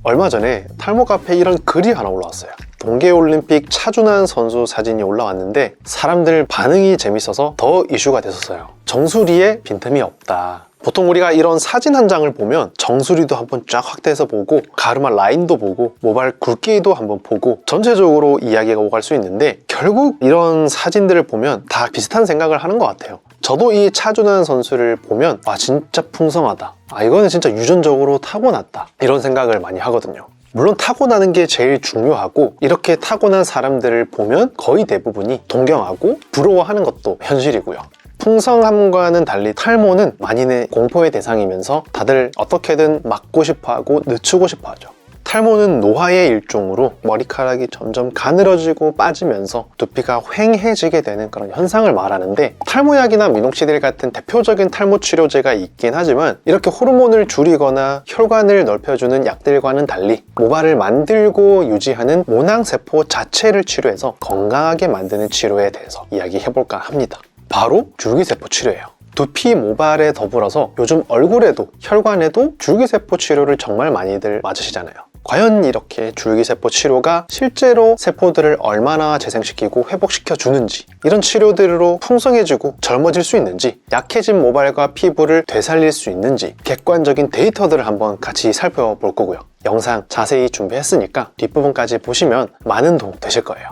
얼마 전에 탈모 카페에 이런 글이 하나 올라왔어요. 동계올림픽 차준환 선수 사진이 올라왔는데 사람들 반응이 재밌어서 더 이슈가 됐었어요. 정수리에 빈틈이 없다. 보통 우리가 이런 사진 한 장을 보면 정수리도 한번 쫙 확대해서 보고 가르마 라인도 보고 모발 굵기도 한번 보고 전체적으로 이야기가 오갈 수 있는데 결국 이런 사진들을 보면 다 비슷한 생각을 하는 것 같아요. 저도 이 차준환 선수를 보면 와 진짜 풍성하다, 이거는 진짜 유전적으로 타고났다, 이런 생각을 많이 하거든요. 물론 타고나는 게 제일 중요하고 이렇게 타고난 사람들을 보면 거의 대부분이 동경하고 부러워하는 것도 현실이고요. 풍성함과는 달리 탈모는 만인의 공포의 대상이면서 다들 어떻게든 막고 싶어하고 늦추고 싶어하죠. 탈모는 노화의 일종으로 머리카락이 점점 가늘어지고 빠지면서 두피가 휑해지게 되는 그런 현상을 말하는데, 탈모약이나 미녹시딜 같은 대표적인 탈모 치료제가 있긴 하지만 이렇게 호르몬을 줄이거나 혈관을 넓혀주는 약들과는 달리 모발을 만들고 유지하는 모낭세포 자체를 치료해서 건강하게 만드는 치료에 대해서 이야기해볼까 합니다. 바로 줄기세포 치료예요. 두피 모발에 더불어서 요즘 얼굴에도 혈관에도 줄기세포 치료를 정말 많이들 맞으시잖아요. 과연 이렇게 줄기세포 치료가 실제로 세포들을 얼마나 재생시키고 회복시켜 주는지, 이런 치료들로 풍성해지고 젊어질 수 있는지, 약해진 모발과 피부를 되살릴 수 있는지 객관적인 데이터들을 한번 같이 살펴볼 거고요. 영상 자세히 준비했으니까 뒷부분까지 보시면 많은 도움 되실 거예요.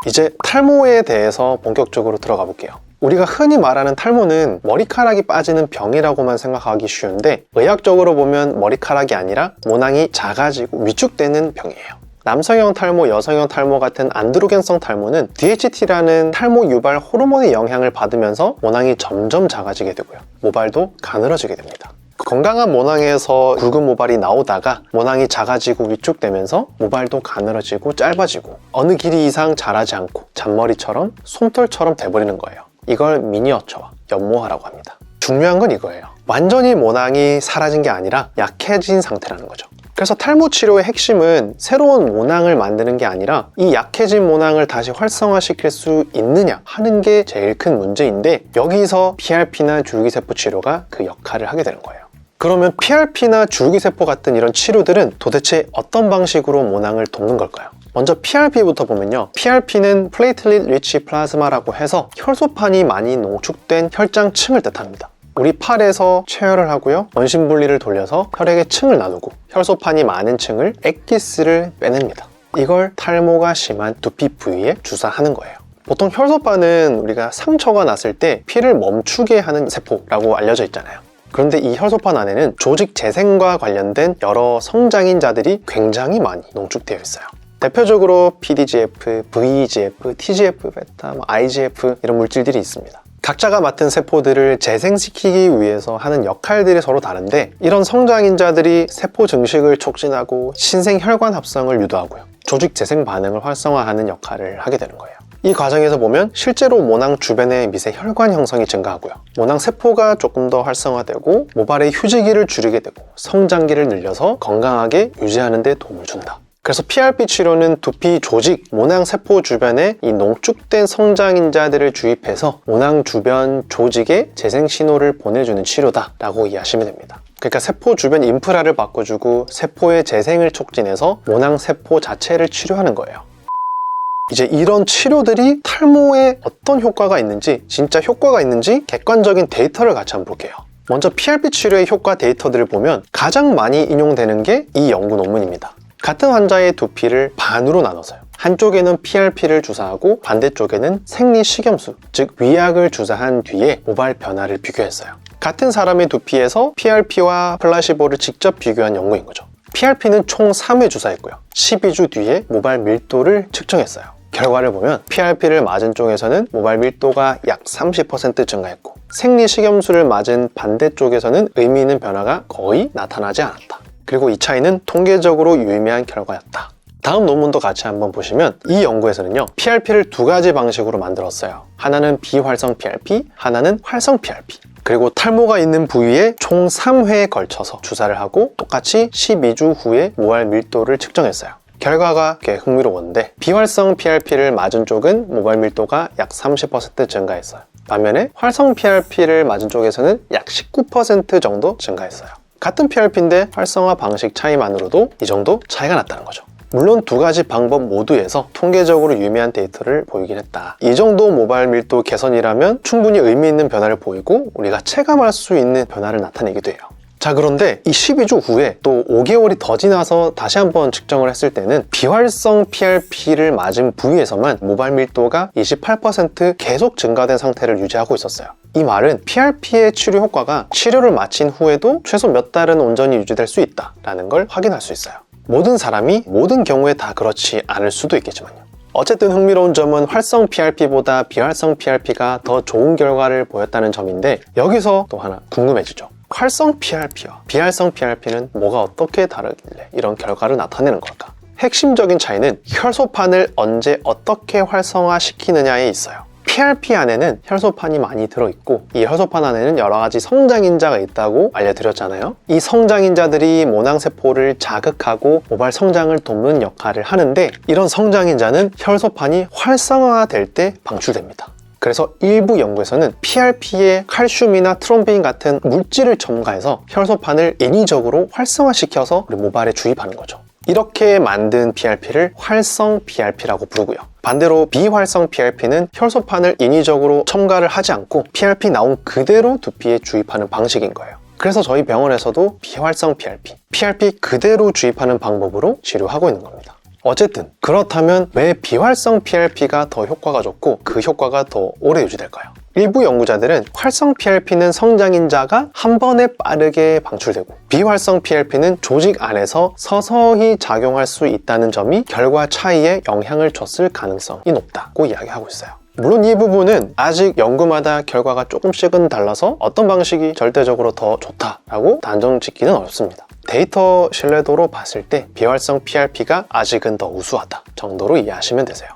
이제 탈모에 대해서 본격적으로 들어가 볼게요. 우리가 흔히 말하는 탈모는 머리카락이 빠지는 병이라고만 생각하기 쉬운데, 의학적으로 보면 머리카락이 아니라 모낭이 작아지고 위축되는 병이에요. 남성형 탈모, 여성형 탈모 같은 안드로겐성 탈모는 DHT라는 탈모 유발 호르몬의 영향을 받으면서 모낭이 점점 작아지게 되고요. 모발도 가늘어지게 됩니다. 건강한 모낭에서 굵은 모발이 나오다가 모낭이 작아지고 위축되면서 모발도 가늘어지고 짧아지고 어느 길이 이상 자라지 않고 잔머리처럼 솜털처럼 돼버리는 거예요. 이걸 미니어처와 연모화라고 합니다. 중요한 건 이거예요. 완전히 모낭이 사라진 게 아니라 약해진 상태라는 거죠. 그래서 탈모 치료의 핵심은 새로운 모낭을 만드는 게 아니라 이 약해진 모낭을 다시 활성화시킬 수 있느냐 하는 게 제일 큰 문제인데, 여기서 PRP나 줄기세포 치료가 그 역할을 하게 되는 거예요. 그러면 PRP나 줄기세포 같은 이런 치료들은 도대체 어떤 방식으로 모낭을 돕는 걸까요? 먼저 PRP부터 보면요, PRP는 플레이틀릿 리치 플라즈마라고 해서 혈소판이 많이 농축된 혈장층을 뜻합니다. 우리 팔에서 체혈을 하고요, 원심분리를 돌려서 혈액의 층을 나누고 혈소판이 많은 층을 엑기스를 빼냅니다. 이걸 탈모가 심한 두피 부위에 주사하는 거예요. 보통 혈소판은 우리가 상처가 났을 때 피를 멈추게 하는 세포라고 알려져 있잖아요. 그런데 이 혈소판 안에는 조직 재생과 관련된 여러 성장인자들이 굉장히 많이 농축되어 있어요. 대표적으로 PDGF, VEGF, TGF-베타, IGF 이런 물질들이 있습니다. 각자가 맡은 세포들을 재생시키기 위해서 하는 역할들이 서로 다른데, 이런 성장인자들이 세포 증식을 촉진하고 신생 혈관 합성을 유도하고요, 조직 재생 반응을 활성화하는 역할을 하게 되는 거예요. 이 과정에서 보면 실제로 모낭 주변의 미세 혈관 형성이 증가하고요, 모낭 세포가 조금 더 활성화되고 모발의 휴지기를 줄이게 되고 성장기를 늘려서 건강하게 유지하는 데 도움을 준다. 그래서 PRP 치료는 두피 조직, 모낭 세포 주변에 이 농축된 성장인자들을 주입해서 모낭 주변 조직에 재생 신호를 보내주는 치료다 라고 이해하시면 됩니다. 그러니까 세포 주변 인프라를 바꿔주고 세포의 재생을 촉진해서 모낭 세포 자체를 치료하는 거예요. 이제 이런 치료들이 탈모에 어떤 효과가 있는지, 진짜 효과가 있는지 객관적인 데이터를 같이 한번 볼게요. 먼저 PRP 치료의 효과 데이터들을 보면 가장 많이 인용되는 게 이 연구 논문입니다. 같은 환자의 두피를 반으로 나눠서요, 한쪽에는 PRP를 주사하고 반대쪽에는 생리식염수, 즉 위약을 주사한 뒤에 모발 변화를 비교했어요. 같은 사람의 두피에서 PRP와 플라시보를 직접 비교한 연구인 거죠. PRP는 총 3회 주사했고요, 12주 뒤에 모발 밀도를 측정했어요. 결과를 보면 PRP를 맞은 쪽에서는 모발 밀도가 약 30% 증가했고, 생리식염수를 맞은 반대쪽에서는 의미 있는 변화가 거의 나타나지 않았다. 그리고 이 차이는 통계적으로 유의미한 결과였다. 다음 논문도 같이 한번 보시면 이 연구에서는요, PRP를 두 가지 방식으로 만들었어요. 하나는 비활성 PRP, 하나는 활성 PRP. 그리고 탈모가 있는 부위에 총 3회에 걸쳐서 주사를 하고 똑같이 12주 후에 모발 밀도를 측정했어요. 결과가 꽤 흥미로웠는데, 비활성 PRP를 맞은 쪽은 모발 밀도가 약 30% 증가했어요. 반면에 활성 PRP를 맞은 쪽에서는 약 19% 정도 증가했어요. 같은 PRP인데 활성화 방식 차이만으로도 이 정도 차이가 났다는 거죠. 물론 두 가지 방법 모두에서 통계적으로 유의미한 데이터를 보이긴 했다. 이 정도 모발 밀도 개선이라면 충분히 의미 있는 변화를 보이고 우리가 체감할 수 있는 변화를 나타내기도 해요. 자, 그런데 이 12주 후에 또 5개월이 더 지나서 다시 한번 측정을 했을 때는 비활성 PRP를 맞은 부위에서만 모발 밀도가 28% 계속 증가된 상태를 유지하고 있었어요. 이 말은 PRP의 치료 효과가 치료를 마친 후에도 최소 몇 달은 온전히 유지될 수 있다는 걸 확인할 수 있어요. 모든 사람이 모든 경우에 다 그렇지 않을 수도 있겠지만요. 어쨌든 흥미로운 점은 활성 PRP보다 비활성 PRP가 더 좋은 결과를 보였다는 점인데, 여기서 또 하나 궁금해지죠. 활성 PRP와 비활성 PRP는 뭐가 어떻게 다르길래 이런 결과를 나타내는 걸까? 핵심적인 차이는 혈소판을 언제 어떻게 활성화시키느냐에 있어요. PRP 안에는 혈소판이 많이 들어있고 이 혈소판 안에는 여러 가지 성장인자가 있다고 알려드렸잖아요. 이 성장인자들이 모낭세포를 자극하고 모발 성장을 돕는 역할을 하는데, 이런 성장인자는 혈소판이 활성화될 때 방출됩니다. 그래서 일부 연구에서는 PRP에 칼슘이나 트롬빈 같은 물질을 첨가해서 혈소판을 인위적으로 활성화시켜서 우리 모발에 주입하는 거죠. 이렇게 만든 PRP를 활성 PRP라고 부르고요. 반대로 비활성 PRP는 혈소판을 인위적으로 첨가를 하지 않고 PRP 나온 그대로 두피에 주입하는 방식인 거예요. 그래서 저희 병원에서도 비활성 PRP 그대로 주입하는 방법으로 치료하고 있는 겁니다. 어쨌든 그렇다면 왜 비활성 PRP가 더 효과가 좋고 그 효과가 더 오래 유지될까요? 일부 연구자들은 활성 PRP는 성장인자가 한 번에 빠르게 방출되고 비활성 PRP는 조직 안에서 서서히 작용할 수 있다는 점이 결과 차이에 영향을 줬을 가능성이 높다고 이야기하고 있어요. 물론 이 부분은 아직 연구마다 결과가 조금씩은 달라서 어떤 방식이 절대적으로 더 좋다라고 단정 짓기는 어렵습니다. 데이터 신뢰도로 봤을 때 비활성 PRP가 아직은 더 우수하다 정도로 이해하시면 되세요.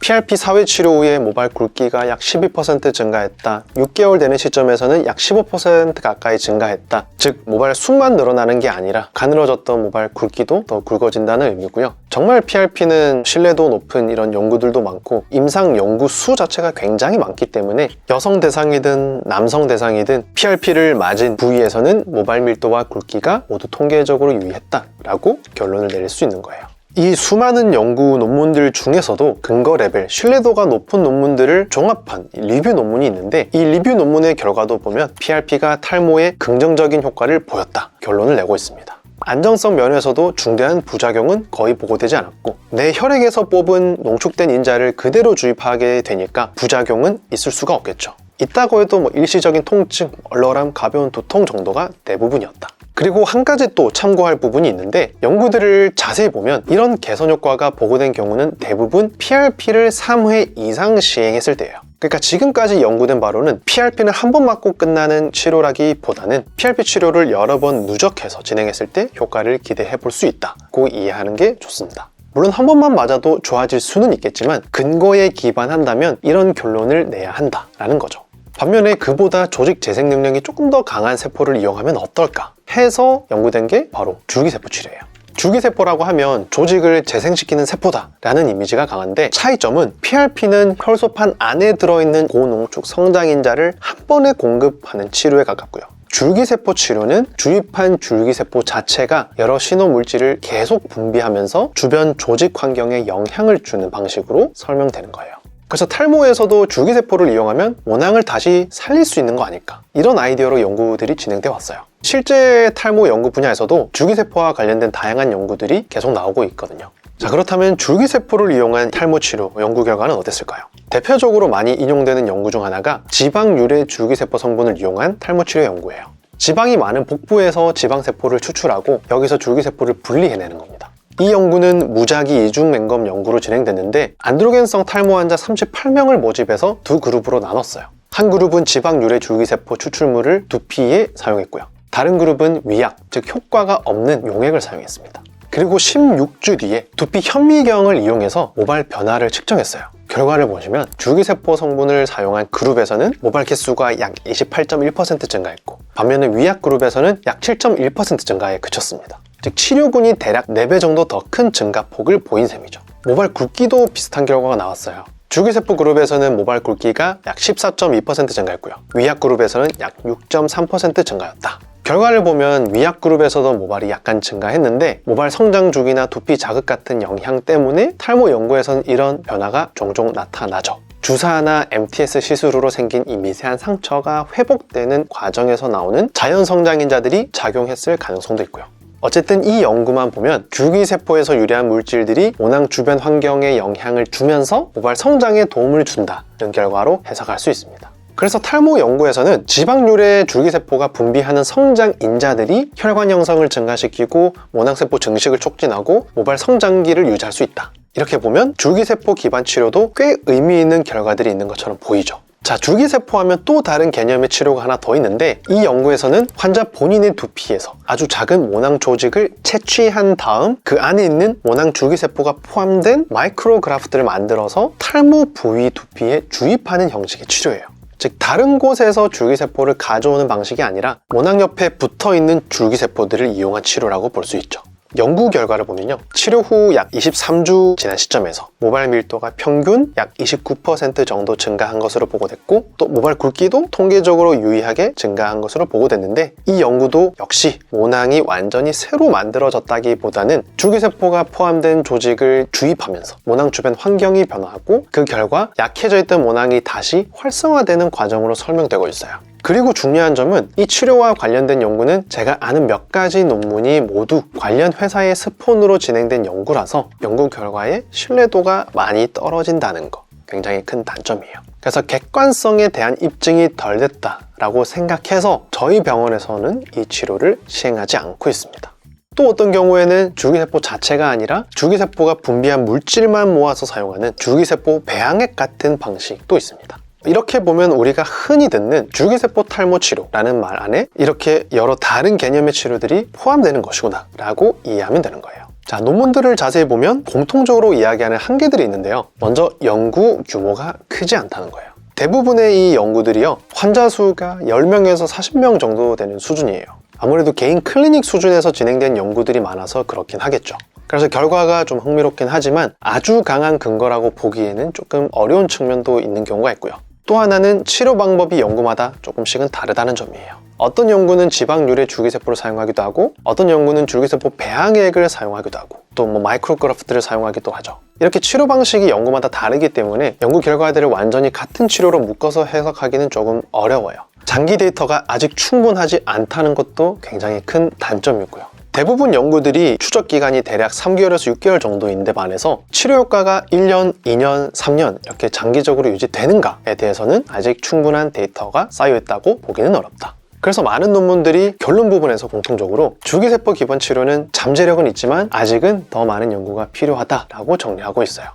PRP 사회 치료 후에 모발 굵기가 약 12% 증가했다. 6개월 되는 시점에서는 약 15% 가까이 증가했다. 즉 모발 숱만 늘어나는 게 아니라 가늘어졌던 모발 굵기도 더 굵어진다는 의미고요. 정말 PRP는 신뢰도 높은 이런 연구들도 많고 임상 연구 수 자체가 굉장히 많기 때문에 여성 대상이든 남성 대상이든 PRP를 맞은 부위에서는 모발 밀도와 굵기가 모두 통계적으로 유의했다라고 결론을 내릴 수 있는 거예요. 이 수많은 연구 논문들 중에서도 근거 레벨, 신뢰도가 높은 논문들을 종합한 리뷰 논문이 있는데, 이 리뷰 논문의 결과도 보면 PRP가 탈모에 긍정적인 효과를 보였다 결론을 내고 있습니다. 안정성 면에서도 중대한 부작용은 거의 보고되지 않았고 내 혈액에서 뽑은 농축된 인자를 그대로 주입하게 되니까 부작용은 있을 수가 없겠죠. 있다고 해도 일시적인 통증, 얼얼함, 가벼운 두통 정도가 대부분이었다. 그리고 한 가지 또 참고할 부분이 있는데, 연구들을 자세히 보면 이런 개선 효과가 보고된 경우는 대부분 PRP를 3회 이상 시행했을 때예요. 그러니까 지금까지 연구된 바로는 PRP는 한 번 맞고 끝나는 치료라기보다는 PRP 치료를 여러 번 누적해서 진행했을 때 효과를 기대해 볼 수 있다고 이해하는 게 좋습니다. 물론 한 번만 맞아도 좋아질 수는 있겠지만 근거에 기반한다면 이런 결론을 내야 한다라는 거죠. 반면에 그보다 조직 재생 능력이 조금 더 강한 세포를 이용하면 어떨까 해서 연구된 게 바로 줄기세포 치료예요. 줄기세포라고 하면 조직을 재생시키는 세포다라는 이미지가 강한데, 차이점은 PRP는 혈소판 안에 들어있는 고농축 성장인자를 한 번에 공급하는 치료에 가깝고요. 줄기세포 치료는 주입한 줄기세포 자체가 여러 신호물질을 계속 분비하면서 주변 조직 환경에 영향을 주는 방식으로 설명되는 거예요. 그래서 탈모에서도 줄기세포를 이용하면 모낭을 다시 살릴 수 있는 거 아닐까, 이런 아이디어로 연구들이 진행돼 왔어요. 실제 탈모 연구 분야에서도 줄기세포와 관련된 다양한 연구들이 계속 나오고 있거든요. 자, 그렇다면 줄기세포를 이용한 탈모 치료 연구 결과는 어땠을까요? 대표적으로 많이 인용되는 연구 중 하나가 지방 유래 줄기세포 성분을 이용한 탈모 치료 연구예요. 지방이 많은 복부에서 지방세포를 추출하고 여기서 줄기세포를 분리해내는 겁니다. 이 연구는 무작위 이중 맹검 연구로 진행됐는데, 안드로겐성 탈모 환자 38명을 모집해서 두 그룹으로 나눴어요. 한 그룹은 지방 유래 줄기세포 추출물을 두피에 사용했고요. 다른 그룹은 위약, 즉 효과가 없는 용액을 사용했습니다. 그리고 16주 뒤에 두피 현미경을 이용해서 모발 변화를 측정했어요. 결과를 보시면 줄기세포 성분을 사용한 그룹에서는 모발 개수가 약 28.1% 증가했고, 반면에 위약 그룹에서는 약 7.1% 증가에 그쳤습니다. 즉 치료군이 대략 4배 정도 더 큰 증가폭을 보인 셈이죠. 모발 굵기도 비슷한 결과가 나왔어요. 줄기세포 그룹에서는 모발 굵기가 약 14.2% 증가했고요. 위약 그룹에서는 약 6.3% 증가였다. 결과를 보면 위약그룹에서도 모발이 약간 증가했는데 모발 성장 주기나 두피 자극 같은 영향 때문에 탈모 연구에선 이런 변화가 종종 나타나죠. 주사나 MTS 시술으로 생긴 이 미세한 상처가 회복되는 과정에서 나오는 자연 성장인자들이 작용했을 가능성도 있고요. 어쨌든 이 연구만 보면 줄기세포에서 유래한 물질들이 모낭 주변 환경에 영향을 주면서 모발 성장에 도움을 준다는 결과로 해석할 수 있습니다. 그래서 탈모 연구에서는 지방류래 줄기세포가 분비하는 성장인자들이 혈관 형성을 증가시키고 모낭세포 증식을 촉진하고 모발 성장기를 유지할 수 있다. 이렇게 보면 줄기세포 기반 치료도 꽤 의미 있는 결과들이 있는 것처럼 보이죠. 자, 줄기세포 하면 또 다른 개념의 치료가 하나 더 있는데 이 연구에서는 환자 본인의 두피에서 아주 작은 모낭 조직을 채취한 다음 그 안에 있는 모낭 줄기세포가 포함된 마이크로그라프트를 만들어서 탈모 부위 두피에 주입하는 형식의 치료예요. 즉 다른 곳에서 줄기세포를 가져오는 방식이 아니라 모낭 옆에 붙어있는 줄기세포들을 이용한 치료라고 볼 수 있죠. 연구 결과를 보면요, 치료 후 약 23주 지난 시점에서 모발 밀도가 평균 약 29% 정도 증가한 것으로 보고됐고, 또 모발 굵기도 통계적으로 유의하게 증가한 것으로 보고됐는데, 이 연구도 역시 모낭이 완전히 새로 만들어졌다기보다는 줄기세포가 포함된 조직을 주입하면서 모낭 주변 환경이 변화하고 그 결과 약해져 있던 모낭이 다시 활성화되는 과정으로 설명되고 있어요. 그리고 중요한 점은 이 치료와 관련된 연구는 제가 아는 몇 가지 논문이 모두 관련 회사의 스폰으로 진행된 연구라서 연구 결과의 신뢰도가 많이 떨어진다는 거, 굉장히 큰 단점이에요. 그래서 객관성에 대한 입증이 덜 됐다라고 생각해서 저희 병원에서는 이 치료를 시행하지 않고 있습니다. 또 어떤 경우에는 줄기세포 자체가 아니라 줄기세포가 분비한 물질만 모아서 사용하는 줄기세포 배양액 같은 방식도 있습니다. 이렇게 보면 우리가 흔히 듣는 줄기세포 탈모 치료라는 말 안에 이렇게 여러 다른 개념의 치료들이 포함되는 것이구나 라고 이해하면 되는 거예요. 자, 논문들을 자세히 보면 공통적으로 이야기하는 한계들이 있는데요. 먼저 연구 규모가 크지 않다는 거예요. 대부분의 이 연구들이요, 환자 수가 10명에서 40명 정도 되는 수준이에요. 아무래도 개인 클리닉 수준에서 진행된 연구들이 많아서 그렇긴 하겠죠. 그래서 결과가 좀 흥미롭긴 하지만 아주 강한 근거라고 보기에는 조금 어려운 측면도 있는 경우가 있고요. 또 하나는 치료 방법이 연구마다 조금씩은 다르다는 점이에요. 어떤 연구는 지방유래 줄기세포를 사용하기도 하고, 어떤 연구는 줄기세포 배양액을 사용하기도 하고, 또 마이크로그래프트를 사용하기도 하죠. 이렇게 치료 방식이 연구마다 다르기 때문에 연구 결과들을 완전히 같은 치료로 묶어서 해석하기는 조금 어려워요. 장기 데이터가 아직 충분하지 않다는 것도 굉장히 큰 단점이고요. 대부분 연구들이 추적 기간이 대략 3개월에서 6개월 정도인데 반해서 치료 효과가 1년, 2년, 3년 이렇게 장기적으로 유지되는가에 대해서는 아직 충분한 데이터가 쌓여있다고 보기는 어렵다. 그래서 많은 논문들이 결론 부분에서 공통적으로 줄기세포 기반 치료는 잠재력은 있지만 아직은 더 많은 연구가 필요하다라고 정리하고 있어요.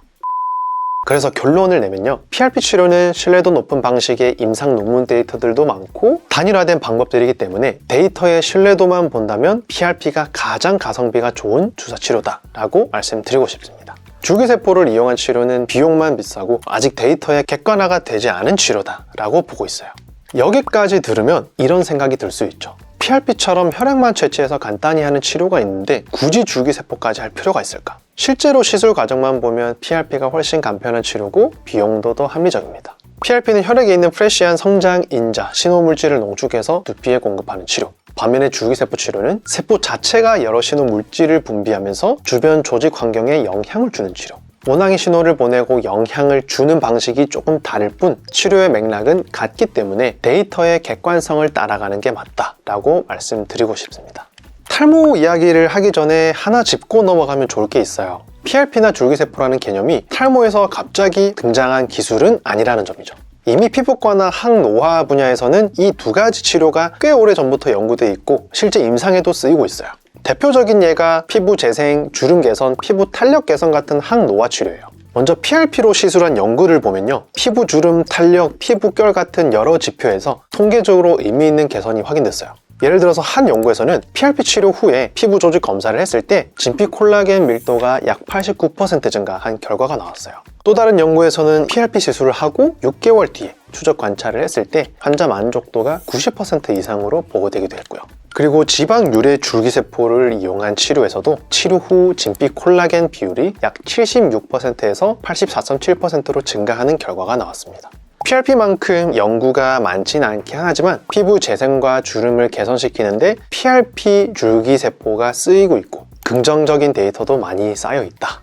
그래서 결론을 내면요, PRP 치료는 신뢰도 높은 방식의 임상 논문 데이터들도 많고 단일화된 방법들이기 때문에 데이터의 신뢰도만 본다면 PRP가 가장 가성비가 좋은 주사 치료다 라고 말씀드리고 싶습니다. 줄기세포를 이용한 치료는 비용만 비싸고 아직 데이터의 객관화가 되지 않은 치료다 라고 보고 있어요. 여기까지 들으면 이런 생각이 들 수 있죠. PRP처럼 혈액만 채취해서 간단히 하는 치료가 있는데 굳이 줄기세포까지 할 필요가 있을까? 실제로 시술 과정만 보면 PRP가 훨씬 간편한 치료고 비용도 더 합리적입니다. PRP는 혈액에 있는 프레시한 성장인자, 신호물질을 농축해서 두피에 공급하는 치료. 반면에 줄기세포 치료는 세포 자체가 여러 신호물질을 분비하면서 주변 조직 환경에 영향을 주는 치료. 모낭이 신호를 보내고 영향을 주는 방식이 조금 다를 뿐 치료의 맥락은 같기 때문에 데이터의 객관성을 따라가는 게 맞다라고 말씀드리고 싶습니다. 탈모 이야기를 하기 전에 하나 짚고 넘어가면 좋을 게 있어요. PRP나 줄기세포라는 개념이 탈모에서 갑자기 등장한 기술은 아니라는 점이죠. 이미 피부과나 항노화 분야에서는 이 두 가지 치료가 꽤 오래전부터 연구돼 있고 실제 임상에도 쓰이고 있어요. 대표적인 예가 피부 재생, 주름 개선, 피부 탄력 개선 같은 항노화 치료예요. 먼저 PRP로 시술한 연구를 보면요, 피부 주름, 탄력, 피부결 같은 여러 지표에서 통계적으로 의미 있는 개선이 확인됐어요. 예를 들어서 한 연구에서는 PRP 치료 후에 피부 조직 검사를 했을 때 진피 콜라겐 밀도가 약 89% 증가한 결과가 나왔어요. 또 다른 연구에서는 PRP 시술을 하고 6개월 뒤에 추적 관찰을 했을 때 환자 만족도가 90% 이상으로 보고되기도 했고요. 그리고 지방 유래 줄기세포를 이용한 치료에서도 치료 후 진피 콜라겐 비율이 약 76%에서 84.7%로 증가하는 결과가 나왔습니다. PRP만큼 연구가 많진 않긴 하지만 피부 재생과 주름을 개선시키는데 PRP 줄기세포가 쓰이고 있고 긍정적인 데이터도 많이 쌓여 있다.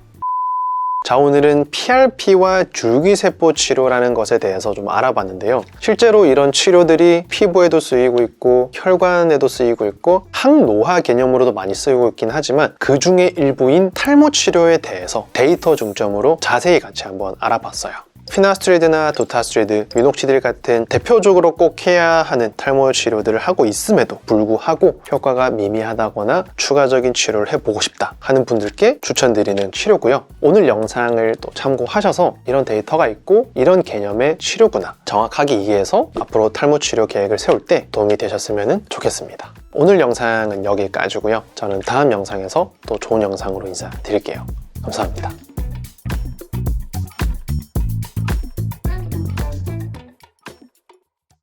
자, 오늘은 PRP와 줄기세포 치료라는 것에 대해서 좀 알아봤는데요. 실제로 이런 치료들이 피부에도 쓰이고 있고 혈관에도 쓰이고 있고 항노화 개념으로도 많이 쓰이고 있긴 하지만 그 중에 일부인 탈모 치료에 대해서 데이터 중점으로 자세히 같이 한번 알아봤어요. 피나스트리드나 두타스트리드, 미녹시딜 같은 대표적으로 꼭 해야 하는 탈모 치료들을 하고 있음에도 불구하고 효과가 미미하다거나 추가적인 치료를 해보고 싶다 하는 분들께 추천드리는 치료고요. 오늘 영상을 또 참고하셔서 이런 데이터가 있고 이런 개념의 치료구나 정확하게 이해해서 앞으로 탈모 치료 계획을 세울 때 도움이 되셨으면 좋겠습니다. 오늘 영상은 여기까지고요. 저는 다음 영상에서 또 좋은 영상으로 인사드릴게요. 감사합니다.